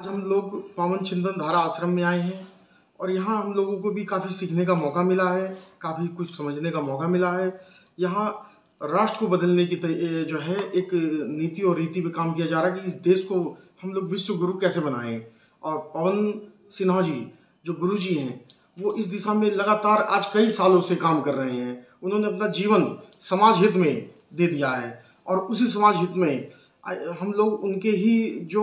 हम लोग पावन चिंतन धारा आश्रम में आए हैं और यहाँ हम लोगों को भी काफ़ी सीखने का मौका मिला है, काफ़ी कुछ समझने का मौका मिला है। यहाँ राष्ट्र को बदलने की जो है एक नीति और रीति पे काम किया जा रहा है कि इस देश को हम लोग विश्व गुरु कैसे बनाएं। और पवन सिन्हा जी जो गुरु जी हैं वो इस दिशा में लगातार आज कई सालों से काम कर रहे हैं। उन्होंने अपना जीवन समाज हित में दे दिया है और उसी समाज हित में हम लोग उनके ही जो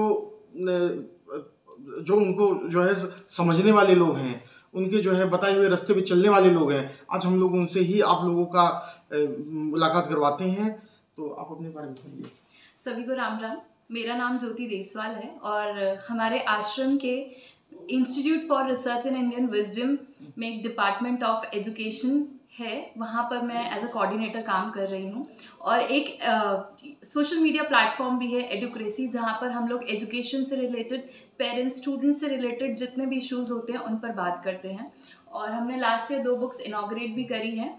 उनको जो है समझने वाले लोग हैं, उनके जो है बताए हुए रास्ते पे चलने वाले लोग हैं, आज हम लोग उनसे ही आप लोगों का मुलाकात करवाते हैं। तो आप अपने बारे में बताइए। सभी को राम राम। मेरा नाम ज्योति देसवाल है और हमारे आश्रम के institute for research in Indian wisdom में एक डिपार्टमेंट ऑफ एजुकेशन है, वहाँ पर मैं एज अ कोऑर्डिनेटर काम कर रही हूँ। और एक सोशल मीडिया प्लेटफॉर्म भी है एडुक्रेसी, जहाँ पर हम लोग एजुकेशन से रिलेटेड, पेरेंट्स स्टूडेंट्स से रिलेटेड जितने भी इश्यूज होते हैं उन पर बात करते हैं। और हमने लास्ट ईयर 2 बुक्स इनॉग्रेट भी करी हैं,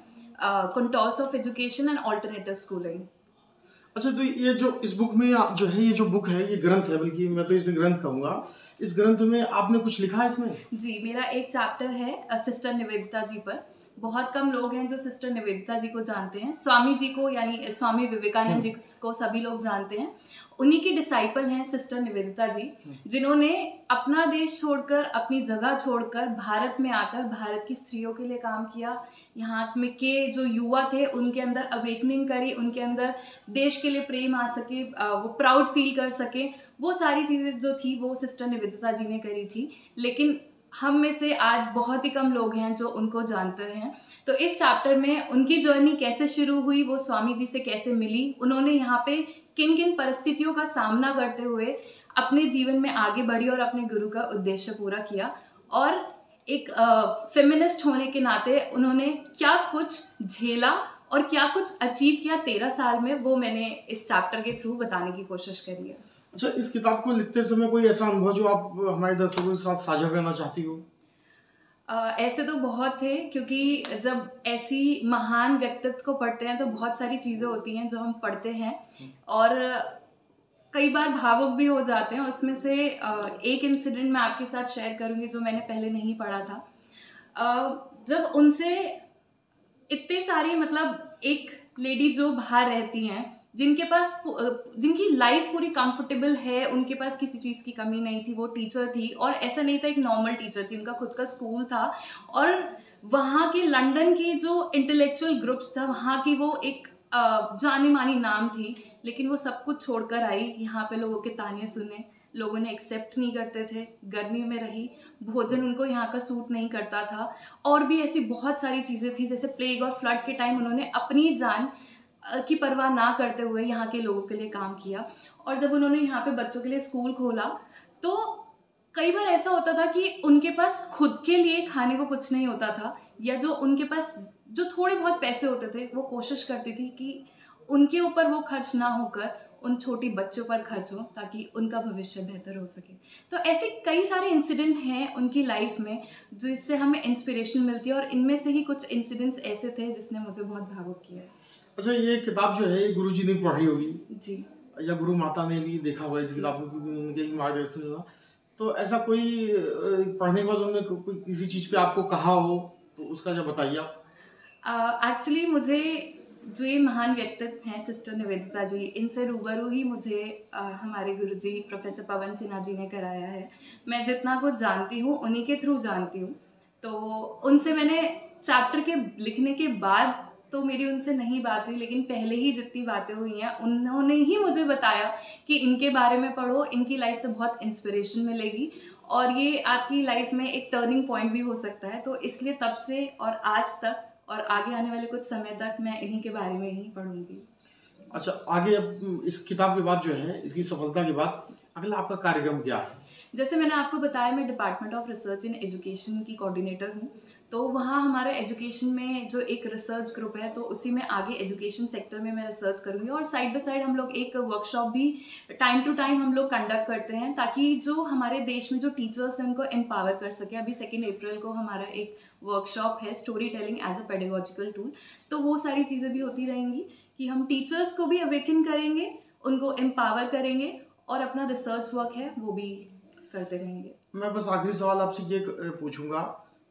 contours of education and alternative schooling. अच्छा, तो ये जो इस बुक में जो है, ये जो बुक है ये ग्रंथ है, बल्कि मैं तो इसे ग्रंथ कहूँगा। इस ग्रंथ में आपने कुछ लिखा है इसमें? जी, मेरा एक चैप्टर है सिस्टर निवेदिता जी पर। बहुत कम लोग हैं जो सिस्टर निवेदिता जी को जानते हैं। स्वामी जी को यानी स्वामी विवेकानंद जी को सभी लोग जानते हैं। उन्हीं की डिसाइपल हैं सिस्टर निवेदिता जी, जिन्होंने अपना देश छोड़कर, अपनी जगह छोड़कर भारत में आकर भारत की स्त्रियों के लिए काम किया। यहाँ में के जो युवा थे उनके अंदर अवेकनिंग करी, उनके अंदर देश के लिए प्रेम आ सके, वो प्राउड फील कर सके। वो सारी चीज़ें जो थी वो सिस्टर निवेदिता जी ने करी थी। लेकिन हम में से आज बहुत ही कम लोग हैं जो उनको जानते हैं। तो इस चैप्टर में उनकी जर्नी कैसे शुरू हुई, वो स्वामी जी से कैसे मिली, उन्होंने यहाँ पे किन किन परिस्थितियों का सामना करते हुए अपने जीवन में आगे बढ़ी और अपने गुरु का उद्देश्य पूरा किया, और एक फेमिनिस्ट होने के नाते उन्होंने क्या कुछ झेला और क्या कुछ अचीव किया 13 साल में, वो मैंने इस चैप्टर के थ्रू बताने की कोशिश करी है। अच्छा, इस किताब को लिखते समय कोई ऐसा अनुभव जो आप हमारे दर्शकों के साथ साझा करना चाहती हो? ऐसे तो बहुत थे, क्योंकि जब ऐसी महान व्यक्तित्व को पढ़ते हैं तो बहुत सारी चीज़ें होती हैं जो हम पढ़ते हैं और कई बार भावुक भी हो जाते हैं। उसमें से एक इंसिडेंट मैं आपके साथ शेयर करूँगी जो मैंने पहले नहीं पढ़ा था। जब उनसे इतने सारे, मतलब एक लेडी जो बाहर रहती हैं, जिनकी लाइफ पूरी कंफर्टेबल है, उनके पास किसी चीज़ की कमी नहीं थी, वो टीचर थी और ऐसा नहीं था एक नॉर्मल टीचर थी, उनका खुद का स्कूल था और वहाँ के लंदन के जो इंटेलेक्चुअल ग्रुप्स था वहाँ की वो एक जानी मानी नाम थी। लेकिन वो सब कुछ छोड़कर आई, यहाँ पे लोगों के ताने सुने, लोगों ने एक्सेप्ट नहीं करते थे, गर्मी में रही, भोजन उनको यहाँ का सूट नहीं करता था, और भी ऐसी बहुत सारी चीज़ें थी। जैसे प्लेग और फ्लड के टाइम उन्होंने अपनी जान की परवाह ना करते हुए यहाँ के लोगों के लिए काम किया। और जब उन्होंने यहाँ पे बच्चों के लिए स्कूल खोला तो कई बार ऐसा होता था कि उनके पास खुद के लिए खाने को कुछ नहीं होता था, या जो उनके पास जो थोड़े बहुत पैसे होते थे वो कोशिश करती थी कि उनके ऊपर वो खर्च ना होकर उन छोटी बच्चों पर खर्च हो, ताकि उनका भविष्य बेहतर हो सके। तो ऐसे कई सारे इंसिडेंट हैं उनकी लाइफ में जिससे हमें इंस्पिरेशन मिलती है, और इनमें से ही कुछ इंसिडेंट्स ऐसे थे जिसने मुझे बहुत भावुक किया। अच्छा, ये किताब जो है ये गुरु जी ने पढ़ी होगी जी, या गुरु माता ने भी देखा होगा इस किताब को, क्योंकि उनके ही मार्गदर्शन हुआ। तो ऐसा कोई पढ़ने के बाद उन्होंने कोई किसी चीज़ पे आपको कहा हो तो उसका जो बताइए आप। एक्चुअली मुझे जो ये महान व्यक्तित्व हैं सिस्टर निवेदिता जी, इनसे रूबरू ही मुझे हमारे गुरुजी प्रोफेसर पवन सिन्हा जी ने कराया है। मैं जितना कुछ जानती हूँ उन्हीं के थ्रू जानती हूँ। तो उनसे मैंने चैप्टर के लिखने के बाद तो मेरी उनसे नहीं बात हुई, लेकिन पहले ही जितनी बातें हुई हैं उन्होंने ही मुझे बताया कि इनके बारे में पढ़ो, इनकी लाइफ से बहुत इंस्पिरेशन मिलेगी और ये आपकी लाइफ में एक टर्निंग पॉइंट भी हो सकता है। तो इसलिए तब से और आज तक और आगे आने वाले कुछ समय तक मैं इन्हीं के बारे में ही पढ़ूंगी। अच्छा, आगे अब इस किताब के बाद जो है, इसकी सफलता के बाद अगला आपका कार्यक्रम क्या है? जैसे मैंने आपको बताया, मैं department of research in education की कोऑर्डिनेटर हूँ। तो वहाँ हमारे एजुकेशन में जो एक रिसर्च ग्रुप है, तो उसी में आगे एजुकेशन सेक्टर में मैं रिसर्च करूँगी, और साइड बाय साइड हम लोग एक वर्कशॉप भी टाइम टू टाइम हम लोग कंडक्ट करते हैं, ताकि जो हमारे देश में जो टीचर्स हैं उनको एम्पावर कर सके। अभी 2 अप्रैल को हमारा एक वर्कशॉप है, story telling as a pedagogical tool. तो वो सारी चीज़ें भी होती रहेंगी कि हम टीचर्स को भी अवेकन करेंगे, उनको एम्पावर करेंगे, और अपना रिसर्च वर्क है वो भी करते रहेंगे। मैं बस आखिरी सवाल आपसे ये पूछूंगा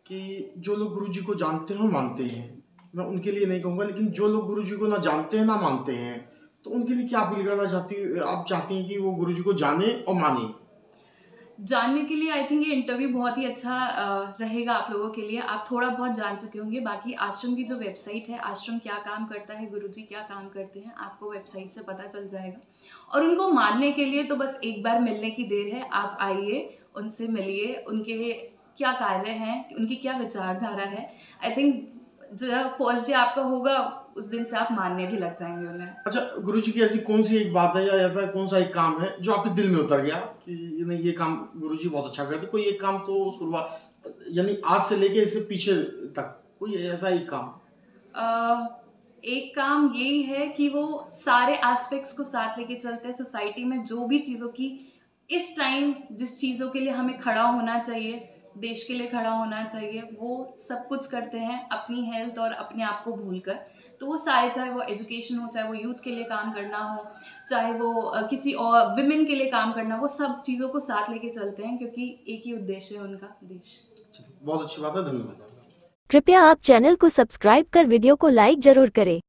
कि जो लोग गुरुजी को जानते हैं मानते हैं, मैं उनके लिए नहीं कहूँगा, लेकिन जो लोग गुरुजी को ना जानते हैं ना मानते हैं, तो उनके लिए क्या अपील करना आप चाहती हैं कि वो गुरुजी को जाने और माने? जानने के लिए आई थिंक ये इंटरव्यू बहुत ही अच्छा रहेगा आप लोगों के लिए। आप थोड़ा बहुत जान चुके होंगे, बाकी आश्रम की जो वेबसाइट है, आश्रम क्या काम करता है, गुरुजी क्या काम करते हैं, आपको वेबसाइट से पता चल जाएगा। और उनको मानने के लिए तो बस एक बार मिलने की देर है। आप आइए, उनसे मिलिए, उनके क्या कार्य हैं, उनकी क्या विचारधारा है। आई थिंक जब फर्स्ट डे आपका होगा उस दिन से आप मानने भी लग जाएंगे उन्हें। अच्छा, गुरुजी की ऐसी कौन सी एक बात है या ऐसा कौन सा एक काम है जो आपके दिल में उतर गया कि नहीं ये काम गुरुजी बहुत अच्छा करते? कोई एक काम तो शुरुआत यानी आज से लेके इससे पीछे तक कोई ऐसा एक काम? एक काम यही है कि वो सारे एस्पेक्ट्स को साथ लेके चलते हैं। सोसाइटी में जो भी चीज़ों की इस टाइम जिस चीज़ों के लिए हमें खड़ा होना चाहिए, देश के लिए खड़ा होना चाहिए, वो सब कुछ करते हैं अपनी हेल्थ और अपने आप को भूलकर। तो वो सारे, चाहे वो एजुकेशन हो, चाहे वो यूथ के लिए काम करना हो, चाहे वो किसी और विमेन के लिए काम करना, वो सब चीज़ों को साथ लेके चलते हैं क्योंकि एक ही उद्देश्य है उनका, देश। बहुत अच्छी बात है, धन्यवाद। कृपया आप चैनल को सब्सक्राइब कर वीडियो को लाइक जरूर करें।